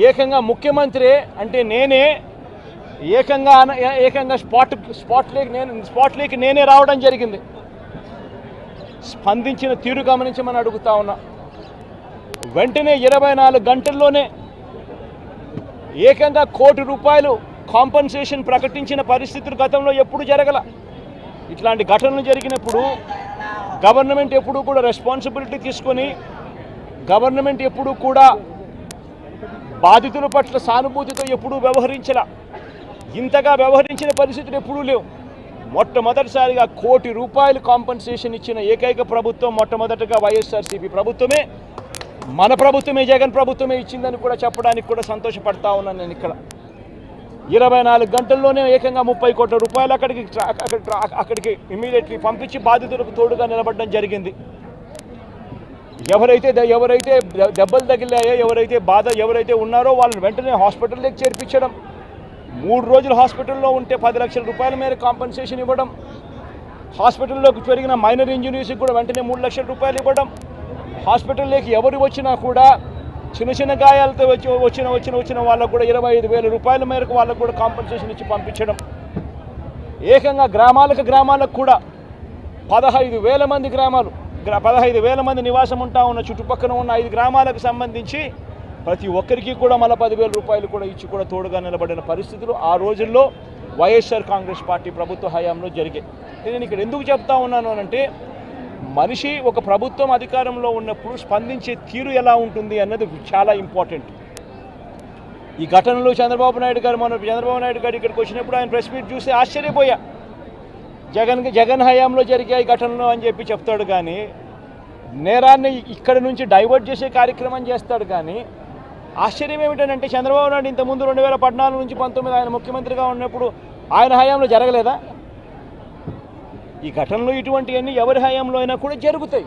ఏకంగా ముఖ్యమంత్రి అంటే నేనే ఏకంగా స్పాట్లోకి నేనే రావడం జరిగింది. స్పందించిన తీరు గమనించమని అడుగుతా ఉన్నా. వెంటనే 24 గంటల్లోనే ఏకంగా ₹1 కోటి కాంపన్సేషన్ ప్రకటించిన పరిస్థితులు గతంలో ఎప్పుడు జరగల. ఇట్లాంటి ఘటనలు జరిగినప్పుడు గవర్నమెంట్ ఎప్పుడూ కూడా రెస్పాన్సిబిలిటీ తీసుకొని గవర్నమెంట్ ఎప్పుడూ కూడా బాధితుల పట్ల సానుభూతితో ఎప్పుడూ వ్యవహరించలా. ఇంతగా వ్యవహరించిన పరిస్థితులు ఎప్పుడూ లేవు. మొట్టమొదటిసారిగా ₹1 కోటి కాంపన్సేషన్ ఇచ్చిన ఏకైక ప్రభుత్వం మొట్టమొదటగా వైఎస్ఆర్సీపీ ప్రభుత్వమే, మన ప్రభుత్వమే, జగన్ ప్రభుత్వమే ఇచ్చిందని కూడా చెప్పడానికి కూడా సంతోషపడతా ఉన్నాను నేను. ఇక్కడ 24 గంటల్లోనే ఏకంగా ₹30 కోట్ల అక్కడికి ఇమీడియట్లీ పంపించి బాధితులకు తోడుగా నిలబడడం జరిగింది. ఎవరైతే దెబ్బలు తగిలాయో, ఎవరైతే ఉన్నారో వాళ్ళని వెంటనే హాస్పిటల్లోకి చేర్పించడం, 3 రోజులు హాస్పిటల్లో ఉంటే ₹10 లక్షల మేర కాంపన్సేషన్ ఇవ్వడం, హాస్పిటల్లోకి జరిగిన మైనర్ ఇంజనీర్స్కి కూడా వెంటనే ₹3 లక్షలు ఇవ్వడం, హాస్పిటల్లోకి ఎవరు వచ్చినా కూడా చిన్న గాయాలతో వచ్చిన వాళ్ళకు కూడా ₹25,000 మేరకు వాళ్ళకు కూడా కాంపన్సేషన్ ఇచ్చి పంపించడం, ఏకంగా గ్రామాలకు కూడా 15,000 మంది 15,000 మంది నివాసం ఉంటా ఉన్న చుట్టుపక్కల ఉన్న 5 గ్రామాలకు సంబంధించి ప్రతి ఒక్కరికి కూడా మళ్ళీ ₹10,000 కూడా ఇచ్చి కూడా తోడుగా నిలబడిన పరిస్థితులు ఆ రోజుల్లో వైఎస్ఆర్ కాంగ్రెస్ పార్టీ ప్రభుత్వ హయాంలో జరిగాయి. నేను ఇక్కడ ఎందుకు చెప్తా ఉన్నాను అంటే, మనిషి ఒక ప్రభుత్వం అధికారంలో ఉన్నప్పుడు స్పందించే తీరు ఎలా ఉంటుంది అన్నది చాలా ఇంపార్టెంట్. ఈ ఘటనలో చంద్రబాబు నాయుడు గారు ఇక్కడికి వచ్చినప్పుడు ఆయన ప్రెస్ మీట్ చూసి ఆశ్చర్యపోయా. జగన్ హయాంలో జరిగే ఈ ఘటనలో అని చెప్పి చెప్తాడు, కానీ నేరాన్ని ఇక్కడ నుంచి డైవర్ట్ చేసే కార్యక్రమం చేస్తాడు. కానీ ఆశ్చర్యం ఏమిటంటే, చంద్రబాబు నాయుడు ఇంతకుముందు 2014 నుంచి 19 ఆయన ముఖ్యమంత్రిగా ఉన్నప్పుడు ఆయన హయాంలో జరగలేదా? ఈ ఘటనలు ఇటువంటివన్నీ ఎవరి హయాంలో అయినా కూడా జరుగుతాయి.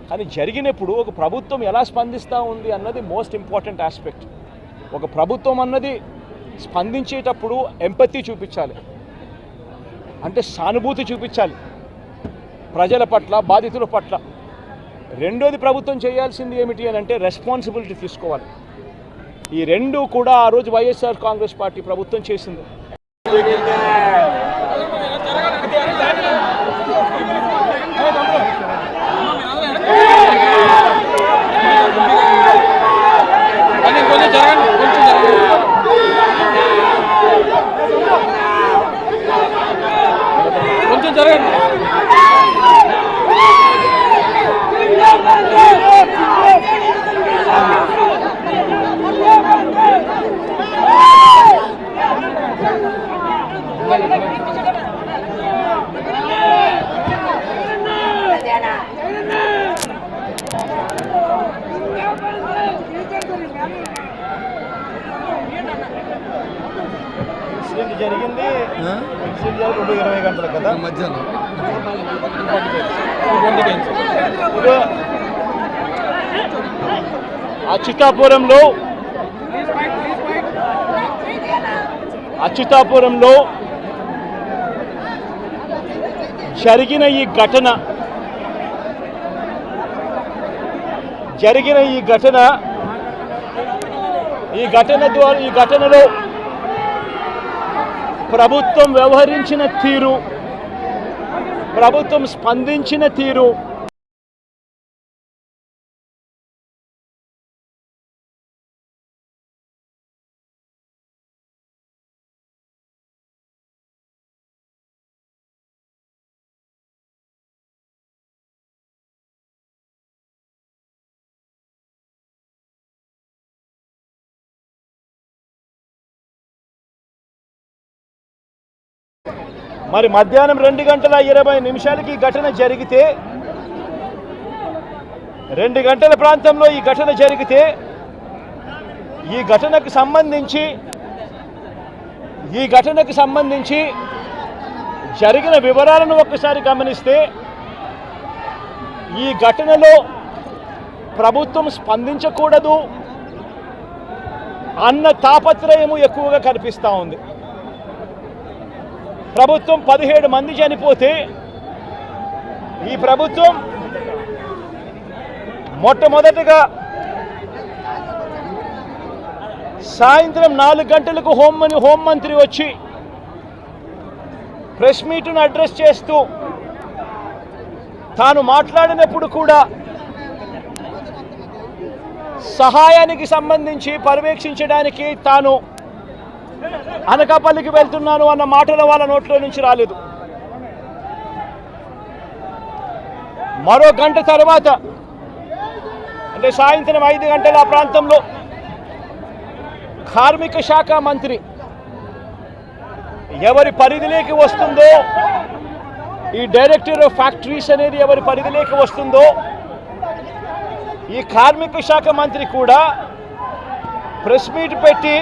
కానీ జరిగినప్పుడు ఒక ప్రభుత్వం ఎలా స్పందిస్తూ ఉంది అన్నది మోస్ట్ ఇంపార్టెంట్ ఆస్పెక్ట్. ఒక ప్రభుత్వం అన్నది స్పందించేటప్పుడు ఎంపతి చూపించాలి, అంటే సానుభూతి చూపించాలి ప్రజల పట్ల, బాధితుల పట్ల. రెండోది ప్రభుత్వం చేయాల్సింది ఏమిటి అని అంటే రెస్పాన్సిబిలిటీ తీసుకోవాలి. ఈ రెండు కూడా ఆ రోజు వైఎస్ఆర్ కాంగ్రెస్ పార్టీ ప్రభుత్వం చేసింది. జరిగింది 20 గంటల కదా మధ్యాహ్నం. అచ్యుతాపురంలో జరిగిన ఈ ఘటనలో ప్రభుత్వం వ్యవహరించిన తీరు, ప్రభుత్వం స్పందించిన తీరు మరి మధ్యాహ్నం 2:20 ఈ ఘటన జరిగితే, 2 గంటల ప్రాంతంలో ఈ ఘటన జరిగితే, ఈ ఘటనకు సంబంధించి జరిగిన వివరాలను ఒక్కసారి గమనిస్తే, ఈ ఘటనలో ప్రభుత్వం స్పందించకూడదు అన్న తాపత్రయము ఎక్కువగా కనిపిస్తూ ఉంది. ప్రభుత్వం 17 మంది చనిపోతే, ఈ ప్రభుత్వం మొట్టమొదటిగా సాయంత్రం 4 గంటలకు హోంమంత్రి వచ్చి ప్రెస్ మీట్ను అడ్రస్ చేస్తూ తాను మాట్లాడినప్పుడు కూడా సహాయానికి సంబంధించి పర్యవేక్షించడానికి తాను అనకాపల్లికి వెళ్తున్నాను అన్న మాటలు వాళ్ళ నోట్లో నుంచి రాలేదు. మరో గంట తర్వాత అంటే సాయంత్రం 5 గంటల ఆ ప్రాంతంలో కార్మిక శాఖ మంత్రి ఎవరి పరిధిలోకి వస్తుందో, ఈ డైరెక్టర్ ఆఫ్ ఫ్యాక్టరీస్ అనేది ఎవరి పరిధిలోకి వస్తుందో, ఈ కార్మిక శాఖ మంత్రి కూడా ప్రెస్ మీట్ పెట్టి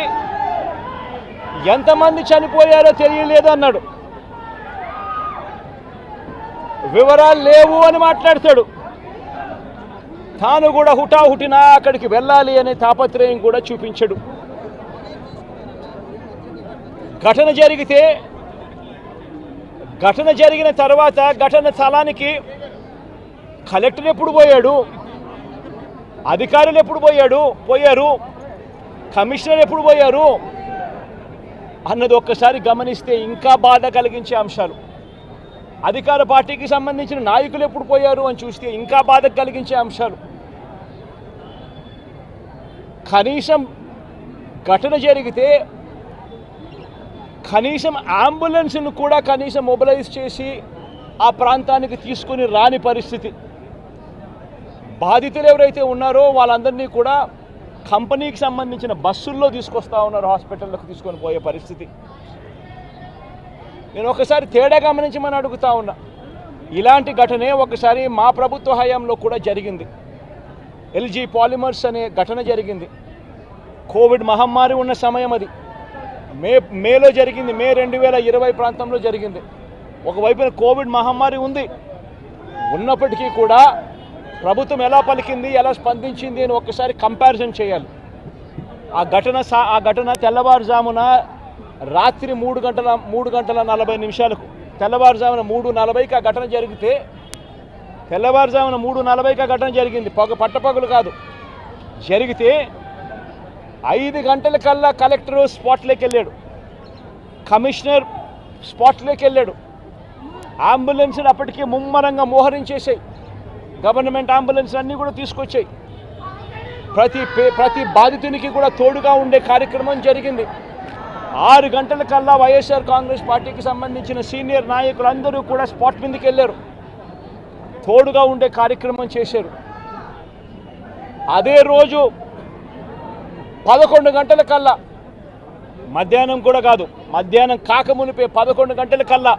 ఎంతమంది చనిపోయారో తెలియలేదు అన్నాడు. వివరాలు లేవు అని మాట్లాడతాడు. తాను కూడా హుటాహుటిన అక్కడికి వెళ్ళాలి అనే తాపత్రయం కూడా చూపించడు. ఘటన జరిగిన తర్వాత ఘటన స్థలానికి కలెక్టర్ ఎప్పుడు పోయాడు, అధికారులు ఎప్పుడు పోయారు, కమిషనర్ ఎప్పుడు పోయారు అన్నది ఒక్కసారి గమనిస్తే ఇంకా బాధ కలిగించే అంశాలు. అధికార పార్టీకి సంబంధించిన నాయకులు ఎప్పుడు పోయారు అని చూస్తే ఇంకా బాధ కలిగించే అంశాలు. కనీసం ఘటన జరిగితే కనీసం అంబులెన్స్ను కూడా కనీసం మొబిలైజ్ చేసి ఆ ప్రాంతానికి తీసుకుని రాని పరిస్థితి. బాధితులు ఎవరైతే ఉన్నారో వాళ్ళందరినీ కూడా కంపెనీకి సంబంధించిన బస్సుల్లో తీసుకొస్తా ఉన్నారు, హాస్పిటల్లోకి తీసుకొని పోయే పరిస్థితి. నేను ఒకసారి తేడా గమనించమని అడుగుతా ఉన్నా. ఇలాంటి ఘటనే ఒకసారి మా ప్రభుత్వ హయాంలో కూడా జరిగింది. ఎల్జీ పాలిమర్స్ అనే ఘటన జరిగింది. కోవిడ్ మహమ్మారి ఉన్న సమయం అది. మేలో జరిగింది. మే 2020 ప్రాంతంలో జరిగింది. ఒకవైపున కోవిడ్ మహమ్మారి ఉన్నప్పటికీ కూడా ప్రభుత్వం ఎలా పలికింది, ఎలా స్పందించింది అని ఒక్కసారి కంపారిజన్ చేయాలి. ఆ ఘటన తెల్లవారుజామున రాత్రి 3:40 తెల్లవారుజామున 3:40కి ఆ ఘటన జరిగితే, తెల్లవారుజామున 3:40కి ఆ ఘటన జరిగింది. పట్టపగలు కాదు. జరిగితే 5 గంటలకల్లా కలెక్టర్ స్పాట్లోకి వెళ్ళాడు, కమిషనర్ స్పాట్లోకి వెళ్ళాడు. అంబులెన్స్లు అప్పటికే ముమ్మరంగా మోహరించేసాయి. గవర్నమెంట్ అంబులెన్స్ అన్నీ కూడా తీసుకొచ్చాయి. ప్రతి బాధితునికి కూడా తోడుగా ఉండే కార్యక్రమం జరిగింది. 6 గంటలకల్లా వైఎస్ఆర్ కాంగ్రెస్ పార్టీకి సంబంధించిన సీనియర్ నాయకులందరూ కూడా స్పాట్ మీదకి వెళ్ళారు, తోడుగా ఉండే కార్యక్రమం చేశారు. అదే రోజు 11 గంటలకల్లా, మధ్యాహ్నం కూడా కాదు, మధ్యాహ్నం కాకమునిపే 11 గంటలకల్లా